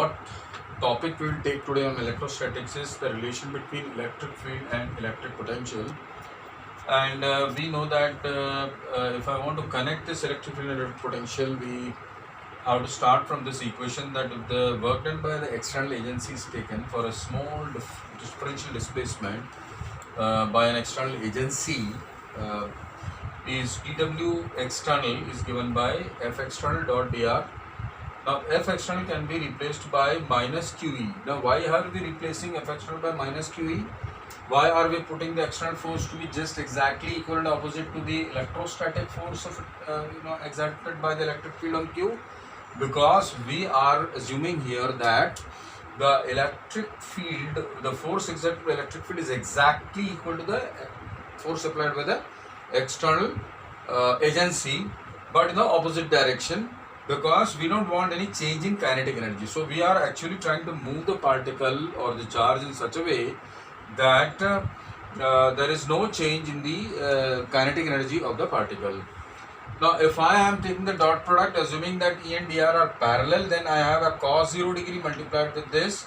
what topic we will take today on electrostatics is the relation between electric field and electric potential. And we know that if I want to connect this electric field and electric potential, we have to start from this equation that if the work done by the external agency is taken for a small differential displacement by an external agency, is dW external is given by F external dot dr. Now F external can be replaced by minus QE. Now why are we replacing F external by minus QE? Why are we putting the external force to be just exactly equal and opposite to the electrostatic force of exerted by the electric field on Q? Because we are assuming here that the electric field, the force exerted by electric field is exactly equal to the force applied by the external agency, but in the opposite direction, because we don't want any change in kinetic energy. So we are actually trying to move the particle or the charge in such a way that there is no change in the kinetic energy of the particle. Now if I am taking the dot product, assuming that E and dr are parallel, then I have a cos 0 degree multiplied with this,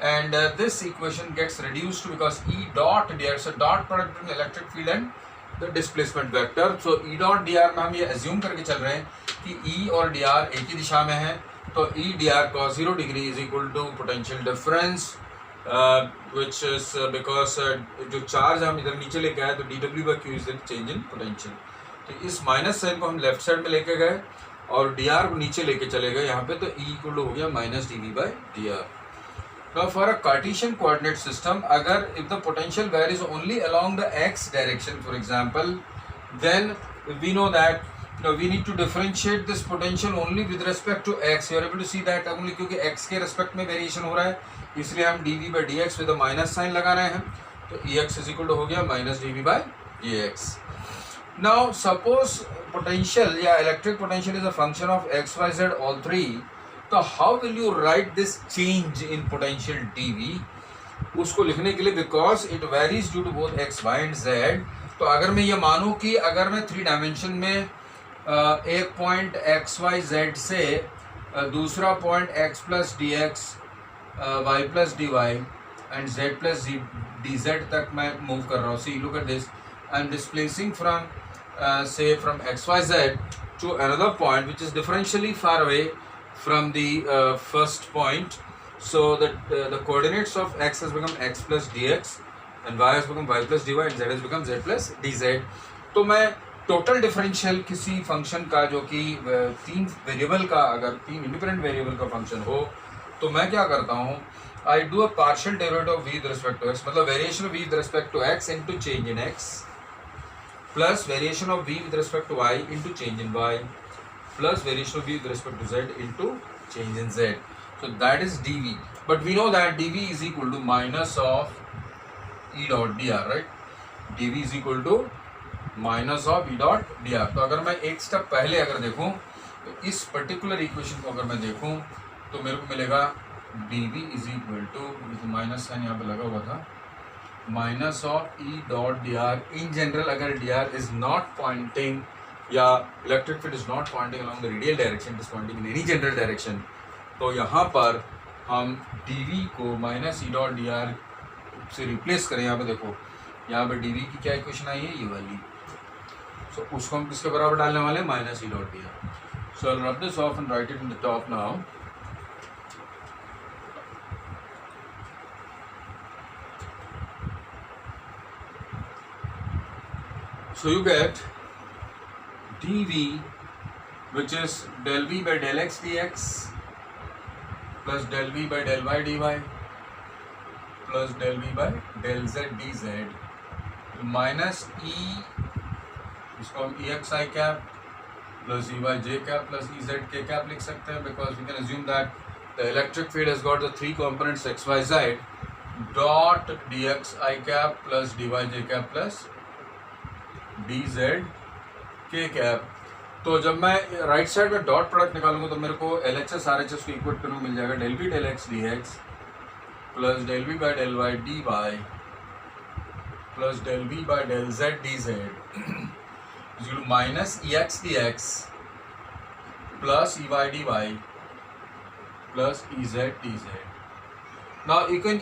and this equation gets reduced because E dot dr is a dot product between electric field and the displacement vector. So E dot dr में हम ये assume करके चल रहे हैं कि E और dr एक ही दिशा में है, तो E dr cos 0 degree is equal to potential difference, which is because जो चार्ज हम इधर नीचे लेके आए तो dw by q is the change in potential. तो इस माइनस साइन को हम लेफ्ट साइड में लेके गए और dr को नीचे लेके चले गए यहाँ पे, तो E इक्वल हो गया minus dv by dr. Now for a Cartesian coordinate system, agar if the potential varies only along the x direction, for example, then we know that we need to differentiate this potential only with respect to x. You are able to see that only क्योंकि x के respect में variation हो रहा है, इसलिए हम dv by dx with a minus sign लगा रहे हैं, तो ex is equal to हो गया minus dv by dx. Now suppose potential या electric potential is a function of x, y, z all three. तो how will you write this change in potential dV? उसको लिखने के लिए because it varies due to both x, y and z. तो अगर मैं ये मानूँ कि अगर मैं 3 डायमेंशन में एक पॉइंट x, y, z से दूसरा point x plus D X, y plus D Y and z plus D Z तक मैं मूव कर रहा हूँ. See look at this, I am displacing from say from xyz to another point which is differentially far away from the first point. So that the coordinates of x has become x plus dx and y has become y plus dy and z has become z plus dz. तो मैं total differential किसी function का जो कि 3 variable का, अगर 3 independent variable का function हो, तो मैं क्या करता हूँ, I do a partial derivative of v with respect to x, मतलब variation of v with respect to x into change in x plus variation of v with respect to y into change in y plus variation of v with respect to z into change in z. So that is dv. But we know that dv is equal to minus of E dot dr, right? dv is equal to minus of E dot dr. तो अगर मैं एक step पहले अगर देखूं तो इस particular equation को अगर मैं देखूं तो मेरे को मिलेगा dv is equal to, minus sign यहाँ पे लगा हुआ था, minus of E dot dr. In general अगर dr is not pointing या electric field is not pointing along the radial direction, it is pointing in any general direction, तो यहाँ पर हम dv को minus E dot D R से replace करें. यहाँ पे देखो, यहाँ पे dv की क्या इक्वेशन आई है, ये वाली. सो उसको हम किसके बराबर डालने वाले हैं, minus E dot D are. So I rub this of and right it in the top now. So you get dv which is del v by del x dx plus del v by del y dy plus del v by del z dz minus e, इसको हम ex I cap plus ey j cap plus ez k cap लिख सकते हैं, because we can assume that the electric field has got the 3 components x, y, z dot dx I cap plus dy j cap plus dz के cap. तो जब मैं right side में dot product निकालूंगा तो मेरे को LHS RHS को इक्वेट करने को मिल जाएगा del v del x dx plus del v by del y dy plus del v by del z dz is equal to minus ex dx plus ey dy plus Ez dz. Now you can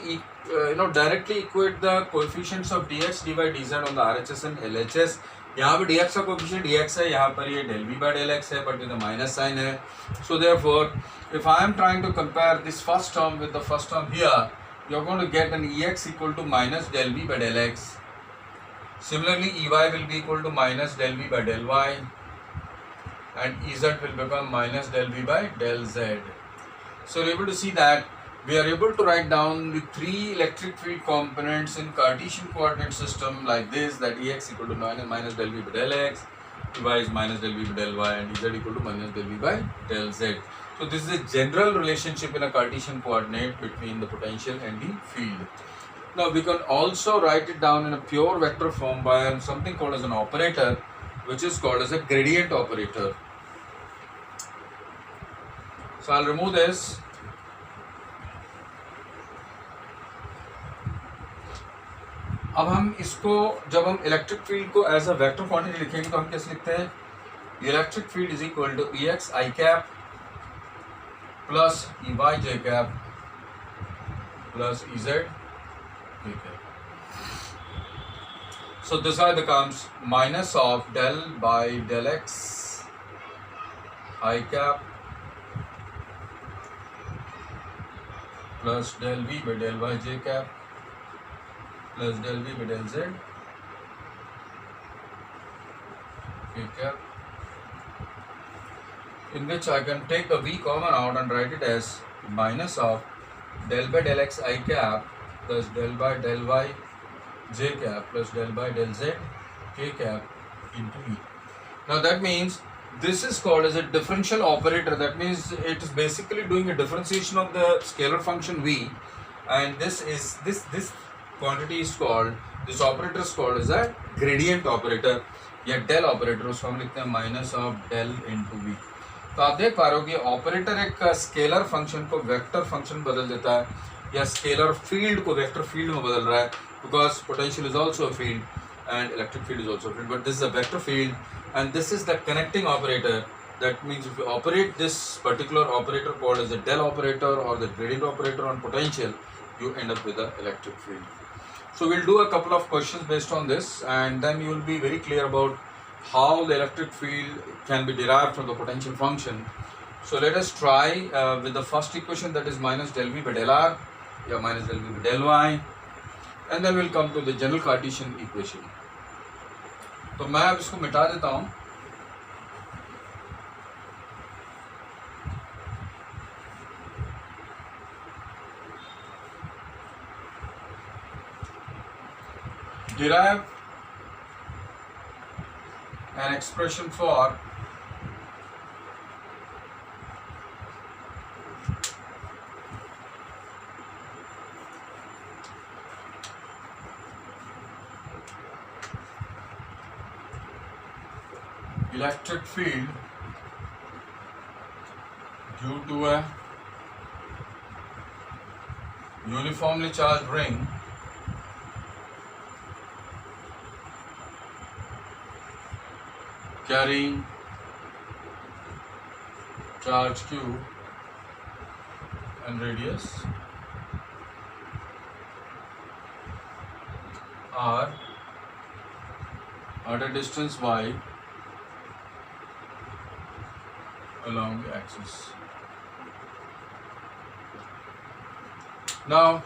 directly equate the coefficients of dx dy dz on the RHS and LHS. यहाँ पे dx का coefficient dx है, यहाँ पर ये del v by del x है, but with a minus sign है. So therefore, if I am trying to compare this first term with the first term here, you are going to get an ex equal to minus del v by del x. Similarly, ey will be equal to minus del v by del y, and ez will become minus del v by del z. So you're able to see that we are able to write down the three electric field components in Cartesian coordinate system like this, that Ex equal to minus del V by del X, Y is minus del V by del Y, and Z equal to minus del V by del Z. So this is a general relationship in a Cartesian coordinate between the potential and the field. Now we can also write it down in a pure vector form by something called as an operator, which is called as a gradient operator. So I'll remove this. अब हम इसको जब हम electric field को as a vector quantity लिखेंगे तो हम कैसे लिखते हैं? Electric field is equal to E X I cap plus E Y J cap plus E Z K cap. So this I becomes minus of del by del X I cap plus del V by del Y J cap plus del v by del z k cap, in which I can take the v common out and write it as minus of del by del x I cap plus del by del y j cap plus del by del z k cap into v. Now that means this is called as a differential operator. That means it is basically doing a differentiation of the scalar function v, and this quantity is called, this operator is called as a gradient operator या del operator. उसको हम लिखते हैं minus of del into v. तो आप देख पा रहे हो कि ऑपरेटर एक स्केलर फंक्शन को वेक्टर फंक्शन बदल देता है या स्केलर फील्ड को वेक्टर फील्ड में बदल रहा है, because potential is also a field and electric field is also a field, but this is a vector field and this is the connecting operator. That means if you operate this particular operator called as the del operator or the gradient operator on potential, you end up with the electric field. So we'll do a couple of questions based on this, and then you will be very clear about how the electric field can be derived from the potential function. So let us try with the first equation, that is minus del v by del r, yeah, minus del v by del y, and then we'll come to the general Cartesian equation. तो मैं अब इसको मिटा देता हूँ. Derive an expression for electric field due to a uniformly charged ring carrying charge q and radius r at a distance y along the axis. Now,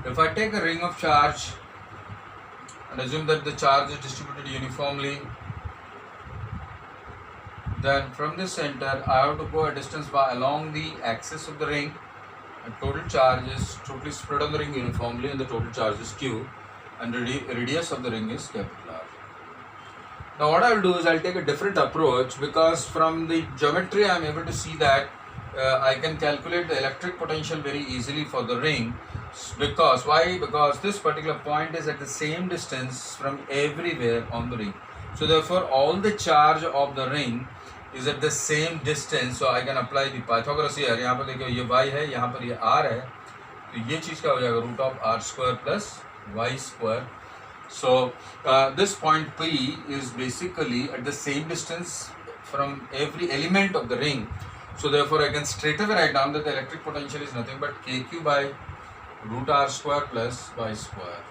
if I take a ring of charge and assume that the charge is distributed uniformly, then from this center I have to go a distance by along the axis of the ring, and total charge is totally spread on the ring uniformly, and the total charge is q, and radius of the ring is capital R. Now what I will do is I will take a different approach, because from the geometry I am able to see that I can calculate the electric potential very easily for the ring. Because why? Because this particular point is at the same distance from everywhere on the ring. So therefore all the charge of the ring is at the same distance. So I can apply the Pythagoras here. यहाँ पर देखिए ये y है, यहाँ पर ये r है, तो ये चीज़ क्या हो जाएगा, root of r square plus y square. So this point P is basically at the same distance from every element of the ring. So therefore I can straight away write down that the electric potential is nothing but kq by root r square plus y square.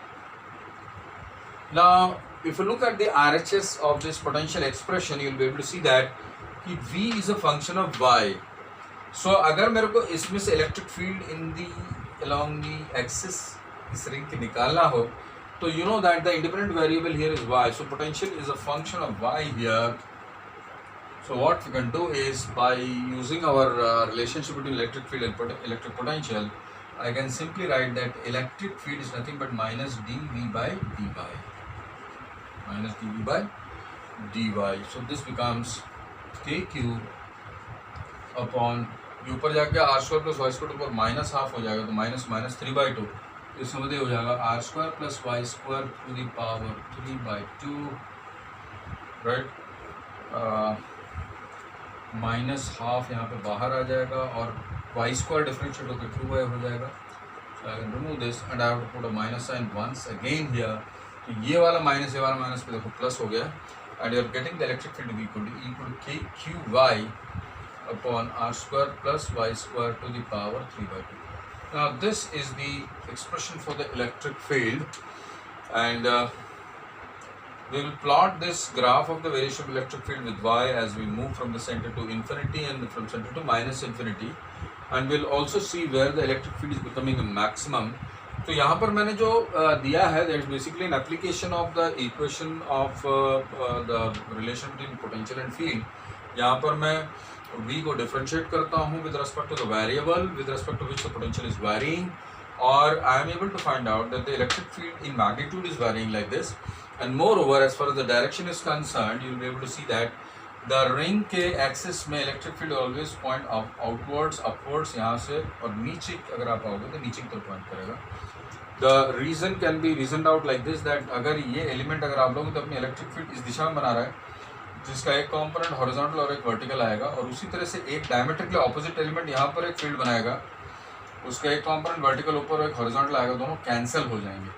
Now if you look at the RHS of this potential expression, you will be able to see that V is a function of y. So अगर मेरे को इसमें से electric field in the along the axis इस ring के निकालना हो, तो you know that the independent variable here is y. So potential is a function of y here. So what we can do is, by using our relationship between electric field and electric potential, I can simply write that electric field is nothing but minus dV by dy. Minus dV by dy. So this becomes kq upon ये ऊपर जाके R square plus Y square ऊपर minus half हो जाएगा, तो minus minus 3/2, इस समय हो जाएगा R square plus Y square to the power 3/2, right. Minus half यहाँ पे बाहर आ जाएगा और वाई स्क्वायर डिफरेंशिएट होकर 2y हो जाएगा. So I can remove this and I have to put a minus sign once again here. तो ये वाला माइनस पे देखो प्लस हो गया, and you are getting the electric field equal to kqy upon r square plus y square to the power 3/2. Now this is the expression for the electric field, and we will plot this graph of the variation of electric field with y as we move from the center to infinity and from center to minus infinity, and we'll also see where the electric field is becoming a maximum. तो यहाँ पर मैंने जो दिया है, that is basically an application of the equation of the relation between potential and field. यहाँ पर मैं v को differentiate करता हूँ with respect to the variable with respect to which the potential is varying, or I am able to find out that the electric field in magnitude is varying like this. And moreover, as far as the direction is concerned, you will be able to see that the ring के axis में electric field always point outwards, upwards यहाँ से, और नीचे अगर आप आओगे तो नीचे की तरफ point करेगा. The reason can be reasoned out like this, that अगर ये element अगर आप लोगे तो अपनी electric field इस दिशा में बना रहा है, जिसका एक कंपोनेंट हॉरिजॉन्टल और एक वर्टिकल आएगा, और उसी तरह से एक डायमेट्रिकली ऑपोजिट एलिमेंट यहाँ पर एक फील्ड बनाएगा, उसका एक कंपोनेंट वर्टिकल ऊपर और एक हॉरिजॉन्टल आएगा, दोनों कैंसिल हो जाएंगे.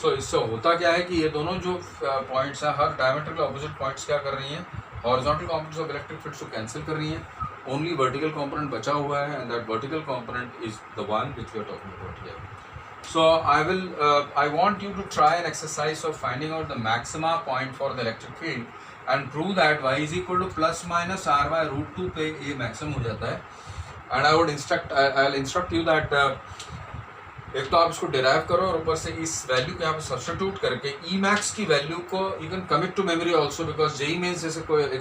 सो इससे होता क्या है कि ये दोनों जो पॉइंट्स हैं, हर डायमेट्रिकली ऑपोजिट पॉइंट्स क्या कर रही हैं, horizontal components of electric fields को कैंसिल कर रही हैं. ओनली वर्टिकल कंपोनेंट बचा हुआ है, and that vertical component is the one which we are talking about here. So I want you to try an exercise of finding out the maxima point for the electric field and prove that y is equal to plus minus r by root 2 पे ये maximum हो जाता है. And I'll instruct you that एक तो आप इसको derive करो, और ऊपर से इस वैल्यू को यहाँ पे substitute करके E max की वैल्यू को you can commit to memory also, because JEE Mains जैसे कोई